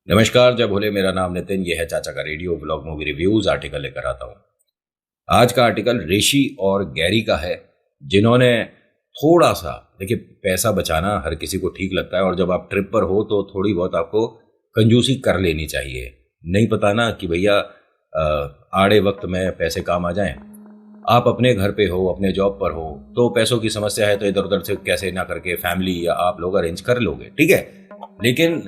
नमस्कार, जब भोले। मेरा नाम नितिन, ये है चाचा का radio vlog movie reviews article लेकर आता हूँ। आज का आर्टिकल ऋषि और गैरी का है, जिन्होंने थोड़ा सा, देखिए, पैसा बचाना हर किसी को ठीक लगता है और जब आप ट्रिप पर हो तो थोड़ी बहुत आपको कंजूसी कर लेनी चाहिए। नहीं पता ना कि भैया आड़े वक्त में पैसे काम आ जाएं। आप अपने घर पे हो, अपने जॉब पर हो, तो पैसों की समस्या है तो इधर उधर से कैसे ना करके फैमिली या आप लोग अरेंज कर लोगे, ठीक है। लेकिन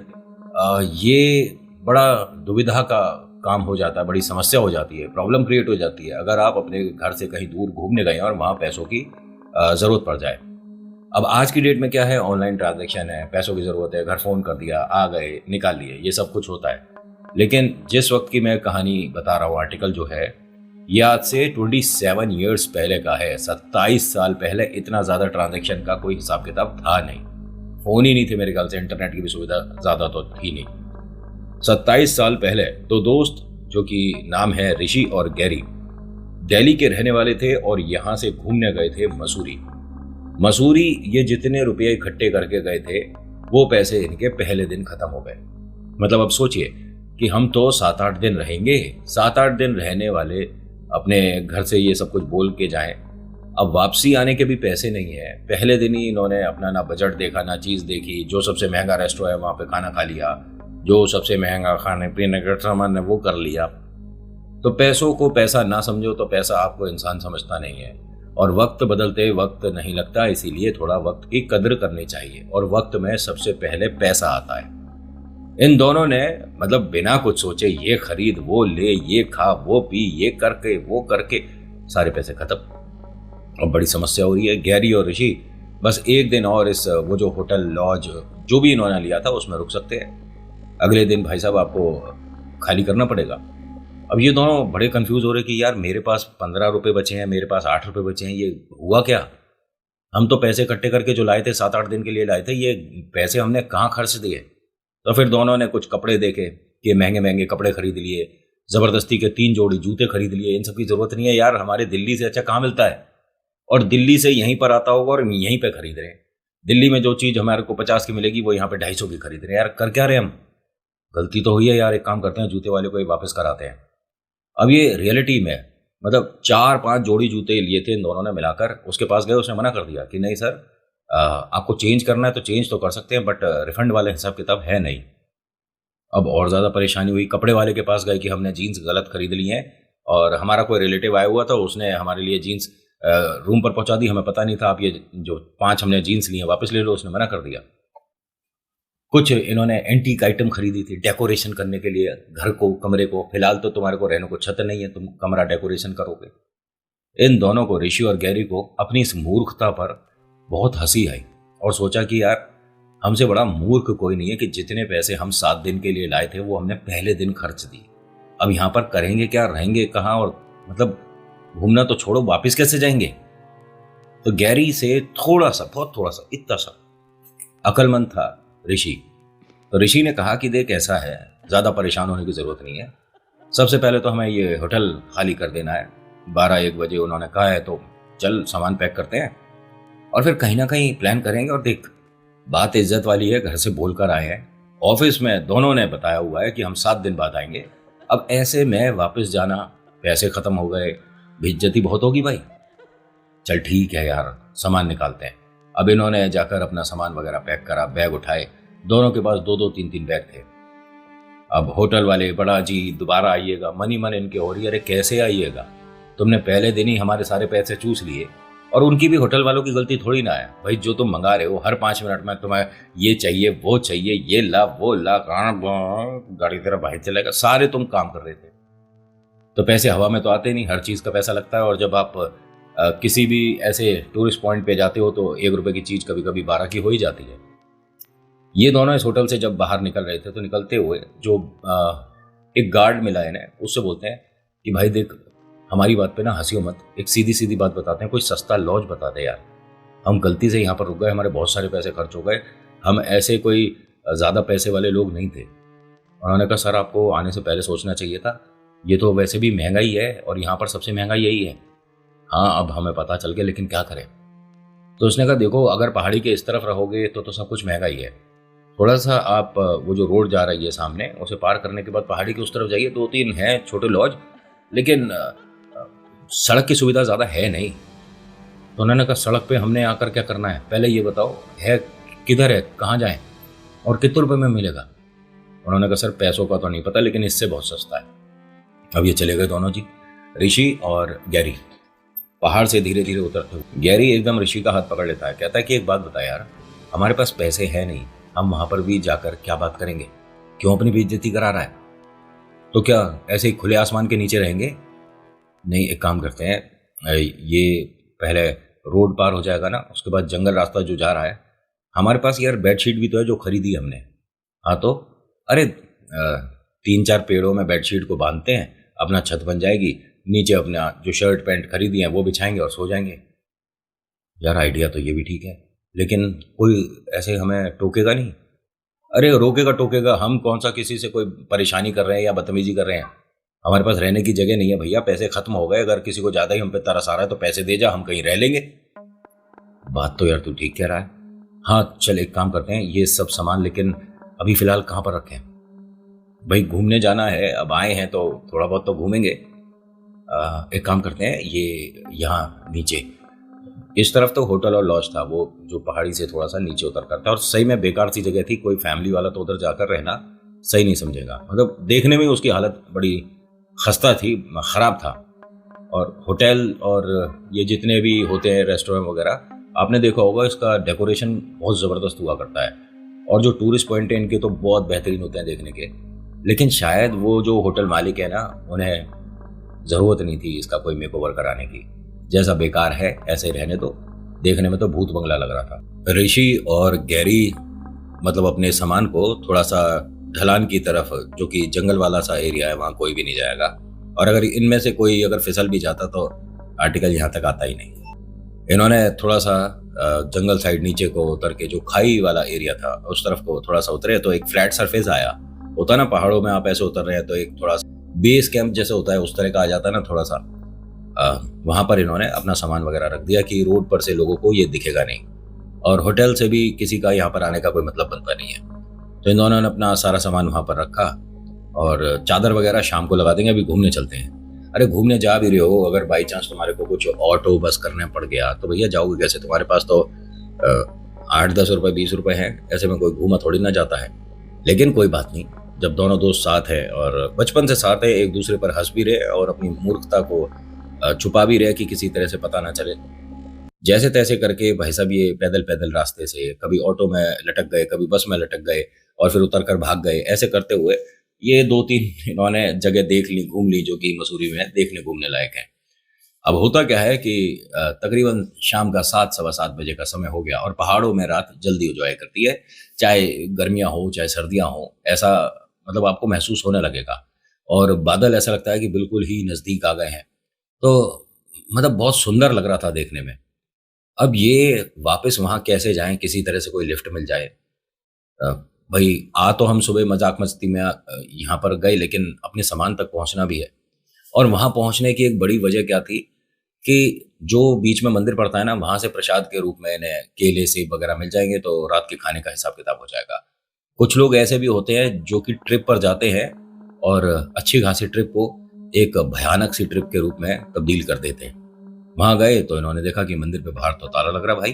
ये बड़ा दुविधा का काम हो जाता है, बड़ी समस्या हो जाती है, प्रॉब्लम क्रिएट हो जाती है अगर आप अपने घर से कहीं दूर घूमने गए और वहाँ पैसों की ज़रूरत पड़ जाए। अब आज की डेट में क्या है, ऑनलाइन ट्रांजैक्शन है, पैसों की ज़रूरत है, घर फ़ोन कर दिया, आ गए, निकाल लिए, ये सब कुछ होता है। लेकिन जिस वक्त की मैं कहानी बता रहा हूँ, आर्टिकल जो है, ये आज से 27 ईयर्स पहले का है। 27 साल पहले इतना ज़्यादा ट्रांजैक्शन का कोई हिसाब किताब था नहीं। फ़ोन ही नहीं थे मेरे ख्याल से, इंटरनेट की भी सुविधा ज़्यादा तो थी नहीं। 27 साल पहले दो दोस्त, जो कि नाम है ऋषि और गैरी, दिल्ली के रहने वाले थे और यहाँ से घूमने गए थे मसूरी। मसूरी ये जितने रुपये इकट्ठे करके गए थे, वो पैसे इनके पहले दिन खत्म हो गए। मतलब अब सोचिए कि हम तो 7-8 दिन रहेंगे, 7-8 दिन रहने वाले अपने घर से ये सब कुछ बोल के जाएं, अब वापसी आने के भी पैसे नहीं है। पहले दिन ही इन्होंने अपना ना बजट देखा, ना चीज़ देखी। जो सबसे महंगा रेस्टोरेंट है वहाँ पे खाना खा लिया, जो सबसे महंगा खाने पीने का सामान है वो कर लिया। तो पैसों को पैसा ना समझो तो पैसा आपको इंसान समझता नहीं है। और वक्त बदलते वक्त नहीं लगता, इसीलिए थोड़ा वक्त की कदर करनी चाहिए और वक्त में सबसे पहले पैसा आता है। इन दोनों ने मतलब बिना कुछ सोचे ये खरीद, वो ले, ये खा, वो पी, ये करके वो करके सारे पैसे खत्म। अब बड़ी समस्या हो रही है। गैरी और ऋषि बस एक दिन और इस वो जो होटल लॉज जो भी इन्होंने लिया था उसमें रुक सकते हैं। अगले दिन भाई साहब आपको खाली करना पड़ेगा। अब ये दोनों बड़े कंफ्यूज हो रहे कि यार मेरे पास 15 रुपये बचे हैं, मेरे पास 8 रुपये बचे हैं, ये हुआ क्या? हम तो पैसे इकट्ठे करके जो लाए थे 7-8 दिन के लिए लाए थे, ये पैसे हमने कहाँ खर्च दिए? तो फिर दोनों ने कुछ कपड़े देखे कि महंगे महंगे कपड़े खरीद लिए, ज़बरदस्ती के 3 जोड़ी जूते खरीद लिए। इन सब की ज़रूरत नहीं है यार, हमारे दिल्ली से अच्छा कहाँ मिलता है? और दिल्ली से यहीं पर आता होगा और यहीं पे खरीद रहे हैं। दिल्ली में जो चीज़ हमारे को 50 की मिलेगी वो यहाँ पे 250 की खरीद रहे हैं। यार कर क्या रहे हम? गलती तो हुई है यार, एक काम करते हैं, जूते वाले को ही वापस कराते हैं। अब ये रियलिटी में मतलब 4-5 जोड़ी जूते लिए थे इन दोनों ने मिलाकर। उसके पास गए, उसने मना कर दिया कि नहीं सर, आपको चेंज करना है तो चेंज तो कर सकते हैं, बट रिफंड वाले हिसाब किताब है नहीं। अब और ज़्यादा परेशानी हुई। कपड़े वाले के पास गए कि हमने जीन्स गलत खरीद ली हैं और हमारा कोई रिलेटिव आया हुआ था, उसने हमारे लिए जीन्स रूम पर पहुंचा दी, हमें पता नहीं था, आप ये जो 5 हमने जीन्स ली हैं वापस ले लो। उसने मना कर दिया। कुछ इन्होंने एंटीक आइटम खरीदी थी डेकोरेशन करने के लिए घर को, कमरे को। फिलहाल तो तुम्हारे को रहने को छत नहीं है, तुम कमरा डेकोरेशन करोगे। इन दोनों को, ऋषि और गैरी को, अपनी इस मूर्खता पर बहुत हंसी आई और सोचा कि यार हमसे बड़ा मूर्ख कोई नहीं है कि जितने पैसे हम 7 दिन के लिए लाए थे वो हमने पहले दिन खर्च दिए। अब यहाँ पर करेंगे क्या, रहेंगे कहाँ, और मतलब घूमना तो छोड़ो, वापिस कैसे जाएंगे? तो गैरी से थोड़ा सा, बहुत थोड़ा सा, इतना सा अकलमंद था ऋषि। तो ऋषि ने कहा कि देख ऐसा है, ज़्यादा परेशान होने की ज़रूरत नहीं है। सबसे पहले तो हमें ये होटल खाली कर देना है। 12-1 बजे उन्होंने कहा है, तो चल सामान पैक करते हैं और फिर कहीं ना कहीं प्लान करेंगे। और देख, बात इज्जत वाली है, घर से बोल कर आए हैं। ऑफिस में दोनों ने बताया हुआ है कि हम 7 दिन बाद आएंगे। अब ऐसे में वापस जाना, पैसे खत्म हो गए, बेइज्जती बहुत होगी भाई। चल ठीक है यार, सामान निकालते हैं। अब इन्होंने जाकर अपना सामान वगैरह पैक करा, बैग उठाए। दोनों के पास 2-2, 3-3 बैग थे। अब होटल वाले, बड़ा जी दोबारा आइएगा, मनी मन इनके हो रही है। अरे कैसे आइएगा, तुमने पहले दिन ही हमारे सारे पैसे चूस लिए। और उनकी भी, होटल वालों की गलती थोड़ी ना है भाई। जो तुम मंगा रहे हो, हर 5 मिनट में तुम्हें ये चाहिए, वो चाहिए, ये ला, वो ला, गाड़ी तेरा भाई चलेगा, सारे तुम काम कर रहे थे। तो पैसे हवा में तो आते नहीं, हर चीज़ का पैसा लगता है। और जब आप किसी भी ऐसे टूरिस्ट पॉइंट पे जाते हो तो 1 रुपए की चीज़ कभी कभी 12 की हो ही जाती है। ये दोनों इस होटल से जब बाहर निकल रहे थे तो निकलते हुए जो एक गार्ड मिला है ना, उससे बोलते हैं कि भाई देख, हमारी बात पे ना हंसियो मत, एक सीधी सीधी बात बताते हैं, कोई सस्ता लॉज बता दे यार। हम गलती से यहाँ पर रुक गए, हमारे बहुत सारे पैसे खर्च हो गए, हम ऐसे कोई ज़्यादा पैसे वाले लोग नहीं थे। उन्होंने कहा सर, आपको आने से पहले सोचना चाहिए था, ये तो वैसे भी महंगा ही है और यहाँ पर सबसे महंगा यही है। हाँ, अब हमें पता चल गया, लेकिन क्या करें? तो उसने कहा देखो, अगर पहाड़ी के इस तरफ रहोगे तो सब कुछ महंगा ही है, थोड़ा सा आप वो जो रोड जा रही है सामने, उसे पार करने के बाद पहाड़ी की उस तरफ जाइए, 2-3 हैं छोटे लॉज, लेकिन सड़क की सुविधा ज़्यादा है नहीं। तो उन्होंने कहा सड़क पे हमने आकर क्या करना है, पहले ये बताओ है किधर है, कहाँ जाएं और कितने रुपए में मिलेगा। उन्होंने कहा सर पैसों का तो नहीं पता, लेकिन इससे बहुत सस्ता है। अब ये चले गए दोनों जी, ऋषि और गैरी, पहाड़ से धीरे धीरे उतरते हुए। गैरी एकदम ऋषि का हाथ पकड़ लेता है, कहता है कि एक बात बता यार, हमारे पास पैसे हैं नहीं, हम वहां पर भी जाकर क्या बात करेंगे, क्यों अपनी बेइज्जती करा रहा है, तो क्या ऐसे ही खुले आसमान के नीचे रहेंगे। नहीं, एक काम करते हैं, ये पहले रोड पार हो जाएगा ना, उसके बाद जंगल रास्ता जो जा रहा है, हमारे पास यार बेडशीट भी तो है जो खरीदी हमने। हाँ तो अरे 3-4 पेड़ों में बेडशीट को बांधते हैं, अपना छत बन जाएगी, नीचे अपना जो शर्ट पैंट खरीदी है वो बिछाएंगे और सो जाएंगे। यार आइडिया तो ये भी ठीक है, लेकिन कोई ऐसे हमें टोकेगा नहीं। अरे रोकेगा टोकेगा, हम कौन सा किसी से कोई परेशानी कर रहे हैं या बदतमीजी कर रहे हैं। हमारे पास रहने की जगह नहीं है भैया, पैसे खत्म हो गए, अगर किसी को ज्यादा ही हम पे तरस आ रहा है तो पैसे दे जा, हम कहीं रह लेंगे। बात तो यार तू ठीक कह रहा है। हाँ चल एक काम करते हैं, ये सब सामान लेकिन अभी फिलहाल कहाँ पर रखें। भाई घूमने जाना है, अब आए हैं तो थोड़ा बहुत तो घूमेंगे। एक काम करते हैं, ये यहाँ नीचे इस तरफ तो होटल और लॉज था, वो जो पहाड़ी से थोड़ा सा नीचे उतर कर था, और सही में बेकार सी जगह थी, कोई फैमिली वाला तो उधर जाकर रहना सही नहीं समझेगा। मतलब देखने में उसकी हालत बड़ी खस्ता थी, खराब था। और होटल और ये जितने भी होते हैं रेस्टोरेंट वगैरह, आपने देखा होगा इसका डेकोरेशन बहुत ज़बरदस्त हुआ करता है, और जो टूरिस्ट पॉइंट है इनके तो बहुत बेहतरीन होते हैं देखने के। लेकिन शायद वो जो होटल मालिक है ना, उन्हें ज़रूरत नहीं थी इसका कोई मेकओवर कराने की। जैसा बेकार है ऐसे ही रहने दो, देखने में तो भूत बंगला लग रहा था। ऋषि और गैरी मतलब अपने सामान को थोड़ा सा ढलान की तरफ, जो कि जंगल वाला सा एरिया है, वहाँ कोई भी नहीं जाएगा, और अगर इनमें से कोई अगर फिसल भी जाता तो आर्टिकल यहाँ तक आता ही नहीं। इन्होंने थोड़ा सा जंगल साइड नीचे को उतर के, जो खाई वाला एरिया था उस तरफ को थोड़ा सा उतरे, तो एक फ्लैट सरफेस आया। होता ना पहाड़ों में आप ऐसे उतर रहे हैं तो एक थोड़ा सा बेस कैंप जैसे होता है, उस तरह का आ जाता है ना थोड़ा सा। वहां पर इन्होंने अपना सामान वगैरह रख दिया कि रोड पर से लोगों को ये दिखेगा नहीं, और होटल से भी किसी का यहाँ पर आने का कोई मतलब बनता नहीं है। तो इन दोनों ने अपना सारा सामान वहां पर रखा, और चादर वगैरह शाम को लगा देंगे, अभी घूमने चलते हैं। अरे घूमने जा भी रहे हो, अगर बाई चांस तुम्हारे को कुछ ऑटो बस करने पड़ गया तो भैया जाओगे कैसे, तुम्हारे पास तो 8-10 रुपए 20 रुपए हैं, ऐसे में कोई घूमा थोड़ी ना जाता है। लेकिन कोई बात नहीं, जब दोनों दोस्त साथ हैं और बचपन से साथ है, एक दूसरे पर हंस भी रहे और अपनी मूर्खता को छुपा भी रहे कि किसी तरह से पता ना चले। जैसे तैसे करके भाई साहब ये पैदल पैदल रास्ते से कभी ऑटो में लटक गए, कभी बस में लटक गए, और फिर उतर कर भाग गए। ऐसे करते हुए ये 2-3 इन्होंने जगह देख ली, घूम ली, जो कि मसूरी में देखने घूमने लायक है। अब होता क्या है कि तकरीबन शाम का 7-7:15 बजे का समय हो गया, और पहाड़ों में रात जल्दी हो जाया करती है, चाहे गर्मियां हो चाहे सर्दियां हो, ऐसा मतलब आपको महसूस होने लगेगा। और बादल ऐसा लगता है कि बिल्कुल ही नज़दीक आ गए हैं, तो मतलब बहुत सुंदर लग रहा था देखने में। अब ये वापस वहां कैसे जाएं, किसी तरह से कोई लिफ्ट मिल जाए। भाई आ तो हम सुबह मजाक मस्ती में यहाँ पर गए, लेकिन अपने सामान तक पहुंचना भी है। और वहां पहुंचने की एक बड़ी वजह क्या थी कि जो बीच में मंदिर पड़ता है ना, वहां से प्रसाद के रूप में इन्हें केले सेब वगैरह मिल जाएंगे, तो रात के खाने का हिसाब किताब हो जाएगा। कुछ लोग ऐसे भी होते हैं जो कि ट्रिप पर जाते हैं और अच्छी खासी ट्रिप को एक भयानक सी ट्रिप के रूप में तब्दील कर देते हैं। वहां गए तो इन्होंने देखा कि मंदिर पे बाहर तो ताला लग रहा भाई।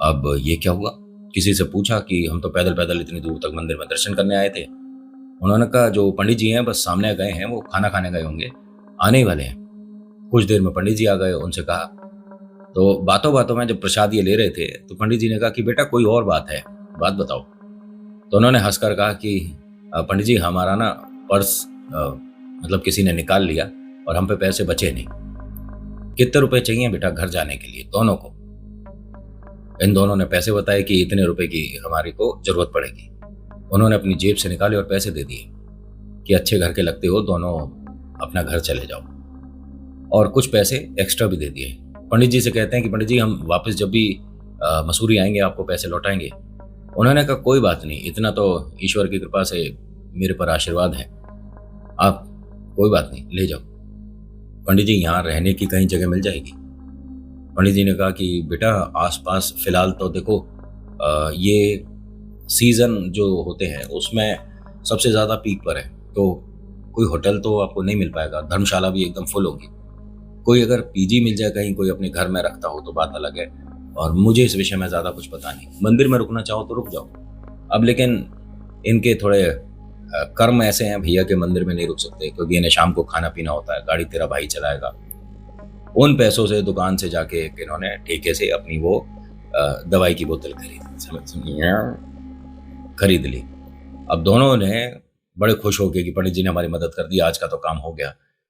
अब ये क्या हुआ, किसी से पूछा कि हम तो पैदल पैदल इतनी दूर तक मंदिर में दर्शन करने आए थे। उन्होंने कहा जो पंडित जी हैं बस सामने गए हैं, वो खाना खाने गए होंगे, आने ही वाले हैं। कुछ देर में पंडित जी आ गए, उनसे कहा, तो बातों बातों में जब प्रसाद ये ले रहे थे तो पंडित जी ने कहा कि बेटा कोई और बात है, बात बताओ। तो उन्होंने हंसकर कहा कि पंडित जी हमारा ना पर्स मतलब किसी ने निकाल लिया और हम पे पैसे बचे नहीं। कितने रुपए चाहिए बेटा घर जाने के लिए दोनों को। इन दोनों ने पैसे बताए कि इतने रुपए की हमारी को जरूरत पड़ेगी। उन्होंने अपनी जेब से निकाले और पैसे दे दिए कि अच्छे घर के लगते हो, दोनों अपना घर चले जाओ, और कुछ पैसे एक्स्ट्रा भी दे दिए। पंडित जी से कहते हैं कि पंडित जी हम वापस जब भी मसूरी आएंगे आपको पैसे लौटाएंगे। उन्होंने कहा कोई बात नहीं, इतना तो ईश्वर की कृपा से मेरे पर आशीर्वाद है, आप कोई बात नहीं ले जाओ। पंडित जी यहाँ रहने की कहीं जगह मिल जाएगी। पंडित जी ने कहा कि बेटा आसपास फिलहाल तो देखो ये सीज़न जो होते हैं उसमें सबसे ज़्यादा पीक पर है, तो कोई होटल तो आपको नहीं मिल पाएगा, धर्मशाला भी एकदम फुल होगी। कोई अगर पीजी मिल जाए कहीं, कोई अपने घर में रखता हो तो बात अलग है। और मुझे इस विषय में ज़्यादा कुछ पता नहीं। मंदिर में रुकना चाहो तो रुक जाओ। अब लेकिन इनके थोड़े कर्म ऐसे हैं भैया के मंदिर में नहीं रुक सकते, क्योंकि इन्हें शाम को खाना पीना होता है, गाड़ी तेरा भाई चलाएगा। उन पैसों से दुकान से जाके इन्होंने ठेके से अपनी वो दवाई की बोतल खरीद ली। अब दोनों ने बड़े खुश हो गए कि पंडित जी ने हमारी मदद कर दी, आज का तो काम हो गया।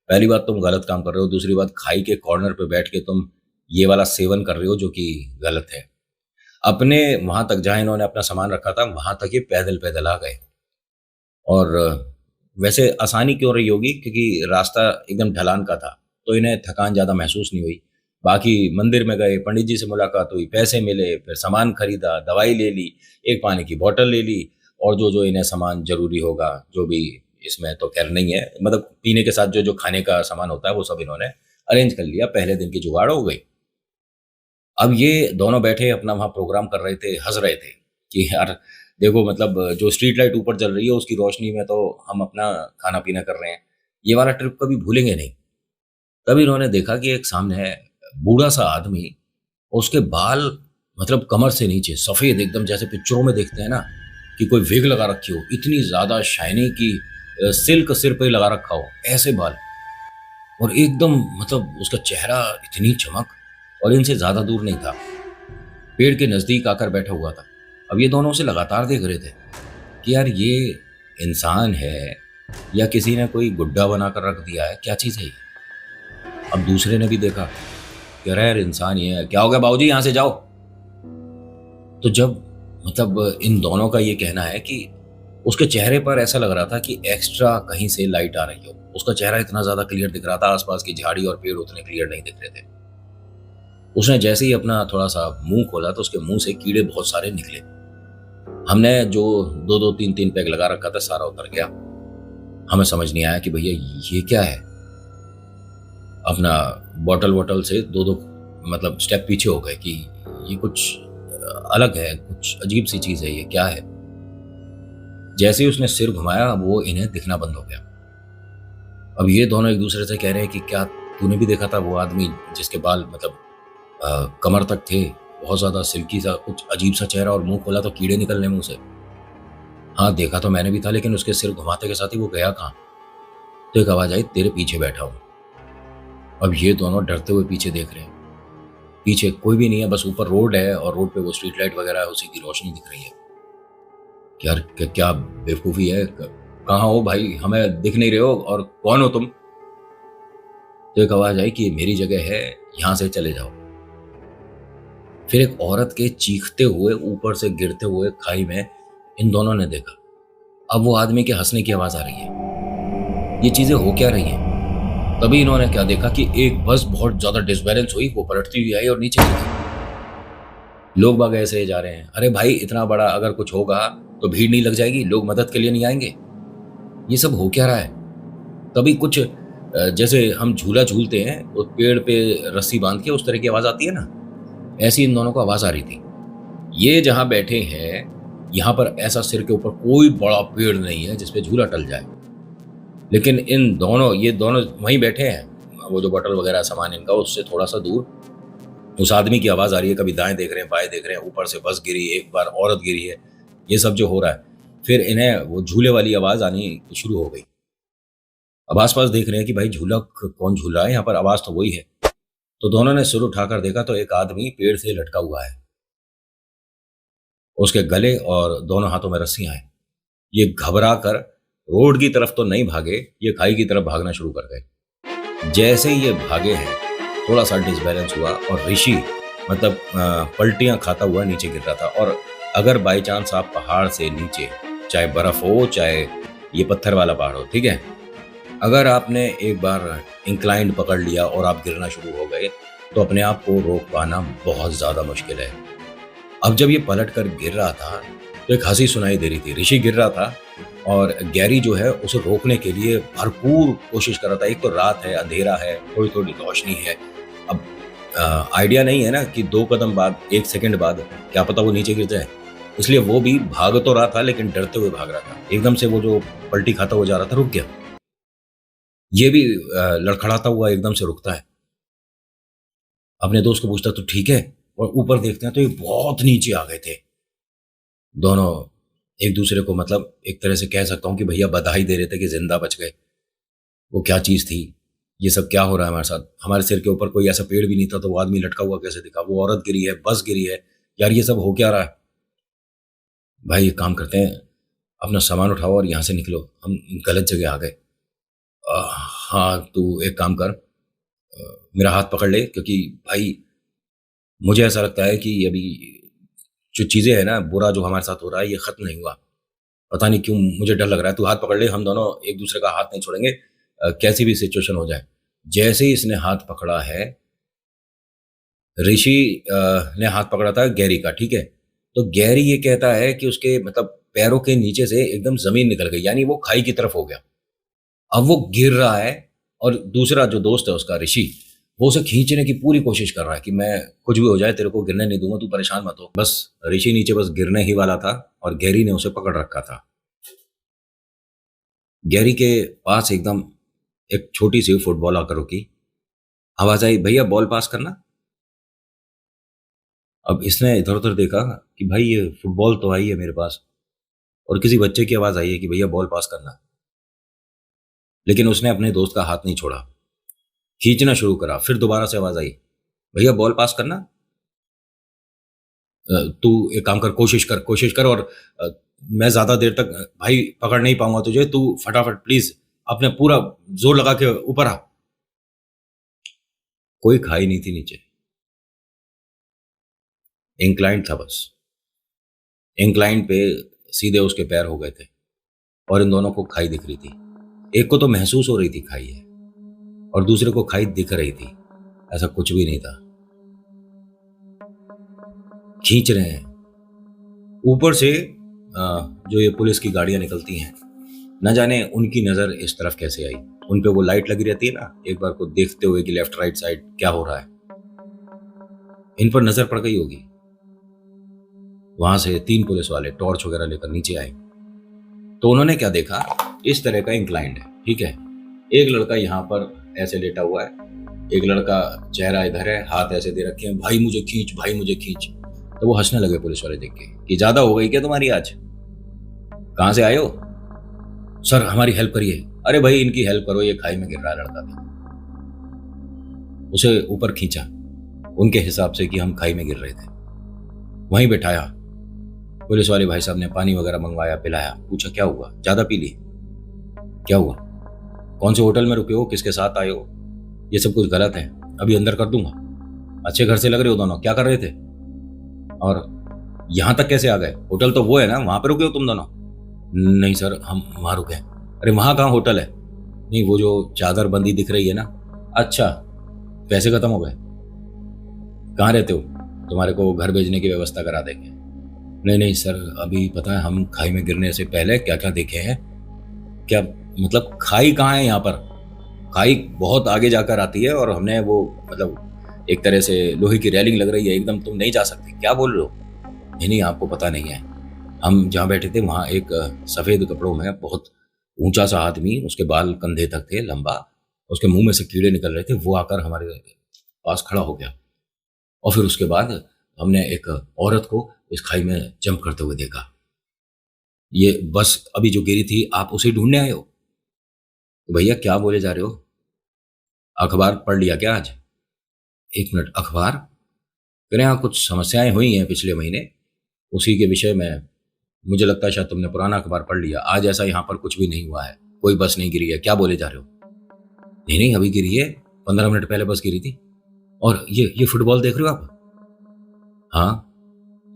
पहली बात तुम गलत काम कर रहे हो, दूसरी बात खाई के कॉर्नर पे बैठ के तुम ये वाला सेवन कर रहे हो जो कि गलत है। अपने वहां तक जहां इन्होंने अपना सामान रखा था वहां तक ये पैदल पैदल आ गए। और वैसे आसानी क्यों रही होगी, क्योंकि रास्ता एकदम ढलान का था, तो इन्हें थकान ज़्यादा महसूस नहीं हुई। बाकी मंदिर में गए, पंडित जी से मुलाकात हुई, पैसे मिले, फिर सामान खरीदा, दवाई ले ली, एक पानी की बोतल ले ली, और जो जो इन्हें सामान जरूरी होगा, जो भी इसमें तो खैर नहीं है, मतलब पीने के साथ जो जो खाने का सामान होता है वो सब इन्होंने अरेंज कर लिया। पहले दिन की जुगाड़ हो गई। अब ये दोनों बैठे अपना वहाँ प्रोग्राम कर रहे थे, हंस रहे थे कि यार देखो, मतलब जो स्ट्रीट लाइट ऊपर जल रही है उसकी रोशनी में तो हम अपना खाना पीना कर रहे हैं, ये वाला ट्रिप कभी भूलेंगे नहीं। तभी इन्होंने देखा कि एक सामने है बूढ़ा सा आदमी, उसके बाल मतलब कमर से नीचे सफेद एकदम, जैसे पिक्चरों में देखते हैं ना कि कोई विग लगा रखी हो, इतनी ज्यादा शाइनी की सिल्क सिर पे लगा रखा हो, ऐसे बाल, और एकदम मतलब उसका चेहरा इतनी चमक, और इनसे ज्यादा दूर नहीं था, पेड़ के नजदीक आकर बैठा हुआ था। अब ये दोनों उसे लगातार देख रहे थे कि यार ये इंसान है या किसी ने कोई गुड्डा बनाकर रख दिया है, क्या चीज है ये। अब दूसरे ने भी देखा कि अरे यार इंसान ये है, क्या हो गया बाबूजी, यहां से जाओ। तो जब मतलब इन दोनों का ये कहना है कि उसके चेहरे पर ऐसा लग रहा था कि एक्स्ट्रा कहीं से लाइट आ रही हो, उसका चेहरा इतना ज्यादा क्लियर दिख रहा था, आसपास की झाड़ी और पेड़ उतने क्लियर नहीं दिख रहे थे। उसने जैसे ही अपना थोड़ा सा मुंह खोला तो उसके मुंह से कीड़े बहुत सारे निकले। हमने जो दो दो तीन तीन पैक लगा रखा था सारा उतर गया। हमें समझ नहीं आया कि भैया ये क्या है। अपना बॉटल वॉटल से दो दो मतलब स्टेप पीछे हो गए कि ये कुछ अलग है, कुछ अजीब सी चीज है, ये क्या है। जैसे ही उसने सिर घुमाया वो इन्हें दिखना बंद हो गया। अब ये दोनों एक दूसरे से कह रहे हैं कि क्या तूने भी देखा था वो आदमी जिसके बाल मतलब कमर तक थे, बहुत ज्यादा सिल्की सा, कुछ अजीब सा चेहरा, और मुंह खोला तो कीड़े निकलने मुंह से। हाँ देखा तो मैंने भी था, लेकिन उसके सिर घुमाते के साथ ही वो गया कहाँ। तो एक आवाज आई, तेरे पीछे बैठा हूं। अब ये दोनों डरते हुए पीछे देख रहे हैं। पीछे कोई भी नहीं है, बस ऊपर रोड है और रोड पे वो स्ट्रीट लाइट वगैरह है, उसी की रोशनी दिख रही है। यार क्या बेवकूफी है, कहाँ हो भाई, हमें दिख नहीं रहे हो, और कौन हो तुम। तो एक आवाज आई कि मेरी जगह है, यहां से चले जाओ। फिर एक औरत के चीखते हुए ऊपर से गिरते हुए खाई में इन दोनों ने देखा। अब वो आदमी के हंसने की आवाज आ रही है। ये चीजें हो क्या रही हैं। तभी इन्होंने क्या देखा कि एक बस बहुत ज्यादा डिसबैलेंस हुई, वो पलटती हुई आई और नीचे गिर गई। लोग बाग ऐसे ही जा रहे हैं। अरे भाई इतना बड़ा अगर कुछ होगा तो भीड़ नहीं लग जाएगी, लोग मदद के लिए नहीं आएंगे, ये सब हो क्या रहा है। तभी कुछ जैसे हम झूला झूलते हैं वो पेड़ पे रस्सी बांध के उस तरह की आवाज आती है ना, ऐसी इन दोनों को आवाज आ रही थी। ये जहां बैठे हैं यहां पर ऐसा सिर के ऊपर कोई बड़ा पेड़ नहीं है जिसपे झूला टल जाए, लेकिन ये दोनों वहीं बैठे हैं, वो जो बॉटल वगैरह सामान इनका, उससे थोड़ा सा दूर उस आदमी की आवाज आ रही है। कभी दाएं देख रहे हैं, बाएं देख रहे हैं, ऊपर से बस गिरी, एक बार औरत गिरी है, ये सब जो हो रहा है। फिर इन्हें वो झूले वाली आवाज आनी शुरू हो गई। अब आसपास देख रहे हैं कि भाई झूला कौन झूल रहा है, यहाँ पर आवाज तो वही है। तो दोनों ने सिर उठाकर देखा तो एक आदमी पेड़ से लटका हुआ है, उसके गले और दोनों हाथों में रस्सियां हैं। ये घबरा कर रोड की तरफ तो नहीं भागे, ये खाई की तरफ भागना शुरू कर गए। जैसे ही ये भागे हैं थोड़ा सा डिसबैलेंस हुआ और ऋषि मतलब पलटियां खाता हुआ नीचे गिर रहा था। और अगर बाई चांस आप पहाड़ से नीचे, चाहे बर्फ हो चाहे ये पत्थर वाला पहाड़ हो, ठीक है, अगर आपने एक बार इंक्लाइंड पकड़ लिया और आप गिरना शुरू हो गए तो अपने आप को रोक पाना बहुत ज्यादा मुश्किल है। अब जब ये पलट कर गिर रहा था तो एक हंसी सुनाई दे रही थी। ऋषि गिर रहा था और गैरी जो है उसे रोकने के लिए भरपूर कोशिश कर रहा था। एक तो रात है, अंधेरा है, थोड़ी थोड़ी रोशनी है। अब आइडिया नहीं है ना कि 2 कदम बाद, 1 सेकंड बाद क्या पता वो नीचे गिर जाए। इसलिए वो भी भाग तो रहा था लेकिन डरते हुए भाग रहा था। एकदम से वो जो पलटी खाता हुआ जा रहा था रुक गया। ये भी लड़खड़ाता हुआ एकदम से रुकता है। अपने दोस्त को पूछता तू ठीक है, और ऊपर देखते हैं तो ये बहुत नीचे आ गए थे। दोनों एक दूसरे को मतलब एक तरह से कह सकता हूँ कि भैया बधाई दे रहे थे कि जिंदा बच गए। वो क्या चीज थी, ये सब क्या हो रहा है हमारे साथ। हमारे सिर के ऊपर कोई ऐसा पेड़ भी नहीं था तो वो आदमी लटका हुआ कैसे दिखा, वो औरत गिरी है, बस गिरी है। यार ये सब हो क्या रहा है। भाई एक काम करते हैं, अपना सामान उठाओ और यहाँ से निकलो, हम गलत जगह आ गए। हाँ तू एक काम कर, मेरा हाथ पकड़ ले, क्योंकि भाई मुझे ऐसा लगता है कि अभी जो चीज़ें हैं ना, बुरा जो हमारे साथ हो रहा है ये खत्म नहीं हुआ। पता नहीं क्यों मुझे डर लग रहा है। तू हाथ पकड़ ले, हम दोनों एक दूसरे का हाथ नहीं छोड़ेंगे, कैसी भी सिचुएशन हो जाए। जैसे ही इसने हाथ पकड़ा है, ऋषि ने हाथ पकड़ा था गैरी का, ठीक है। तो गैरी ये कहता है कि उसके मतलब पैरों के नीचे से एकदम जमीन निकल गई, यानी वो खाई की तरफ हो गया। अब वो गिर रहा है और दूसरा जो दोस्त है उसका ऋषि, वो उसे खींचने की पूरी कोशिश कर रहा है कि मैं कुछ भी हो जाए तेरे को गिरने नहीं दूंगा, तू परेशान मत हो। बस ऋषि नीचे बस गिरने ही वाला था और गैरी ने उसे पकड़ रखा था। गैरी के पास एकदम एक छोटी सी फुटबॉल आकर रुकी। आवाज आई, भैया बॉल पास करना। अब इसने इधर उधर देखा कि भाई ये फुटबॉल तो आई है मेरे पास, और किसी बच्चे की आवाज आई है कि भैया बॉल पास करना। लेकिन उसने अपने दोस्त का हाथ नहीं छोड़ा, खींचना शुरू करा। फिर दोबारा से आवाज आई, भैया बॉल पास करना। तू एक काम कर, कोशिश कर, और मैं ज्यादा देर तक भाई पकड़ नहीं पाऊंगा तुझे, तू फटाफट प्लीज अपने पूरा जोर लगा के ऊपर आ। कोई खाई नहीं थी नीचे, इंक्लाइन था बस। इंक्लाइन पे सीधे उसके पैर हो गए थे और इन दोनों को खाई दिख रही थी। एक को तो महसूस हो रही थी खाई है और दूसरे को खाई दिख रही थी। ऐसा कुछ भी नहीं था। खींच रहे हैं ऊपर से। जो ये पुलिस की गाड़ियां निकलती हैं, न जाने उनकी नजर इस तरफ कैसे आई। उन पे वो लाइट लगी रहती है ना, एक बार को देखते हुए कि लेफ्ट राइट साइड क्या हो रहा है। इन पर नजर पड़ गई होगी। वहां से 3 पुलिस वाले टॉर्च वगैरह लेकर नीचे आए। तो उन्होंने क्या देखा, इस तरह का इंक्लाइंड है, ठीक है। एक लड़का यहाँ पर ऐसे लेटा हुआ है, एक लड़का चेहरा इधर है, हाथ ऐसे दे रखे हैं, भाई मुझे खींच, भाई मुझे खींच। तो वो हंसने लगे पुलिस वाले देख के कि ज्यादा हो गई क्या तुम्हारी आज, कहां से आए हो। सर हमारी हेल्प करिए। अरे भाई इनकी हेल्प करो, ये खाई में गिर रहा लड़का था। उसे ऊपर खींचा उनके हिसाब से कि हम खाई में गिर रहे थे, वहीं बैठाया। पुलिस वाले भाई साहब ने पानी वगैरह मंगवाया, पिलाया, पूछा क्या हुआ, ज्यादा पी ली, क्या हुआ, कौन से होटल में रुके हो, किसके साथ आए हो, ये सब कुछ गलत है, अभी अंदर कर दूंगा। अच्छे घर से लग रहे हो दोनों, क्या कर रहे थे और यहां तक कैसे आ गए। होटल तो वो है ना, वहां पे रुके हो तुम दोनों। नहीं सर हम वहां रुके। अरे वहां कहाँ होटल है। नहीं वो जो चादर बंदी दिख रही है ना। अच्छा पैसे खत्म हो गए, कहाँ रहते हो, तुम्हारे को घर भेजने की व्यवस्था करा देंगे। नहीं नहीं सर अभी पता है हम खाई में गिरने से पहले क्या क्या देखे हैं। क्या मतलब खाई कहाँ है यहाँ पर, खाई बहुत आगे जाकर आती है और हमने वो मतलब एक तरह से लोहे की रेलिंग लग रही है, एकदम तुम नहीं जा सकते, क्या बोल रहे हो। नहीं नहीं आपको पता नहीं है, हम जहाँ बैठे थे वहाँ एक सफ़ेद कपड़ों में बहुत ऊंचा सा आदमी, उसके बाल कंधे तक थे, लंबा, उसके मुंह में से कीड़े निकल रहे थे, वो आकर हमारे पास खड़ा हो गया। और फिर उसके बाद हमने एक औरत को इस खाई में जंप करते हुए देखा। ये बस अभी जो गिरी थी आप उसे ढूंढने आए हो। तो भैया क्या बोले जा रहे हो, अखबार पढ़ लिया क्या आज। एक मिनट, अखबार कह रहे यहाँ कुछ समस्याएं हुई हैं पिछले महीने, उसी के विषय में। मुझे लगता है शायद तुमने पुराना अखबार पढ़ लिया, आज ऐसा यहाँ पर कुछ भी नहीं हुआ है, कोई बस नहीं गिरी है, क्या बोले जा रहे हो। नहीं नहीं अभी गिरी है, 15 मिनट पहले बस गिरी थी। और ये फुटबॉल देख रहे हो आप। हाँ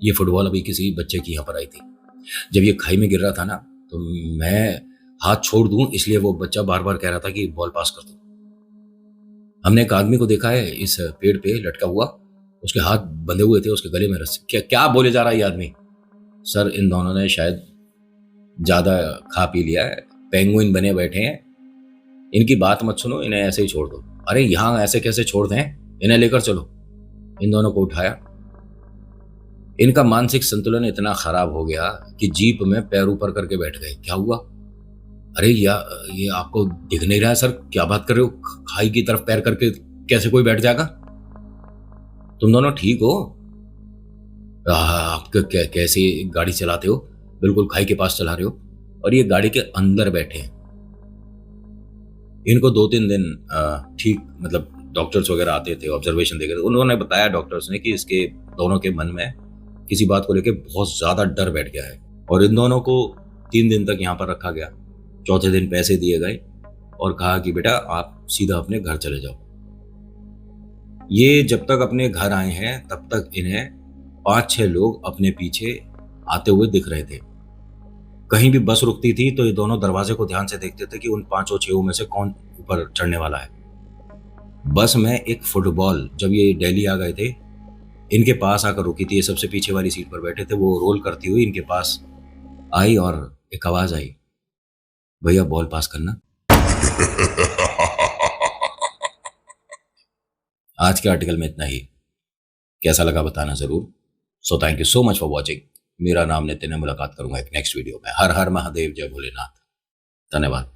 ये फुटबॉल अभी किसी बच्चे की यहाँ पर आई थी। जब ये खाई में गिर रहा था ना, तो मैं हाथ छोड़ दूं इसलिए वो बच्चा बार बार कह रहा था कि बॉल पास कर दो। हमने एक आदमी को देखा है इस पेड़ पे लटका हुआ, उसके हाथ बंधे हुए थे, उसके गले में रस्सी। क्या क्या बोले जा रहा है ये आदमी। सर इन दोनों ने शायद ज्यादा खा पी लिया है, पेंगुइन बने बैठे हैं, इनकी बात मत सुनो, इन्हें ऐसे ही छोड़ दो। अरे यहाँ ऐसे कैसे छोड़ दें, इन्हें लेकर चलो। इन दोनों को उठाया, इनका मानसिक संतुलन इतना खराब हो गया कि जीप में पैर ऊपर करके बैठ गए। क्या हुआ? अरे ये आपको दिख नहीं रहा है सर? क्या बात कर रहे हो? खाई की तरफ पैर करके कैसे कोई बैठ जाएगा? तुम दोनों ठीक हो? आप कैसे गाड़ी चलाते हो? बिल्कुल खाई के पास चला रहे हो और ये गाड़ी के अंदर बैठे हैं। इनको 2-3 दिन ठीक, मतलब डॉक्टर्स वगैरह आते थे, ऑब्जर्वेशन देखे थे। उन्होंने बताया, डॉक्टर्स ने, कि इसके दोनों के मन में किसी बात को लेकर बहुत ज्यादा डर बैठ गया है और इन दोनों को 3 दिन तक यहाँ पर रखा गया। चौथे दिन पैसे दिए गए और कहा कि बेटा आप सीधा अपने घर चले जाओ। ये जब तक अपने घर आए हैं तब तक इन्हें 5-6 लोग अपने पीछे आते हुए दिख रहे थे। कहीं भी बस रुकती थी तो ये दोनों दरवाजे को ध्यान से देखते थे कि उन 5-6 में से कौन ऊपर चढ़ने वाला है। बस में एक फुटबॉल, जब ये दिल्ली आ गए थे, इनके पास आकर रुकी थी। ये सबसे पीछे वाली सीट पर बैठे थे। वो रोल करती हुई इनके पास आई और एक आवाज आई, भैया बॉल पास करना। आज के आर्टिकल में इतना ही। कैसा लगा बताना जरूर। So thank you so much for watching. मेरा नाम नितिन है। मुलाकात करूंगा एक नेक्स्ट वीडियो में। हर हर महादेव, जय भोलेनाथ। धन्यवाद।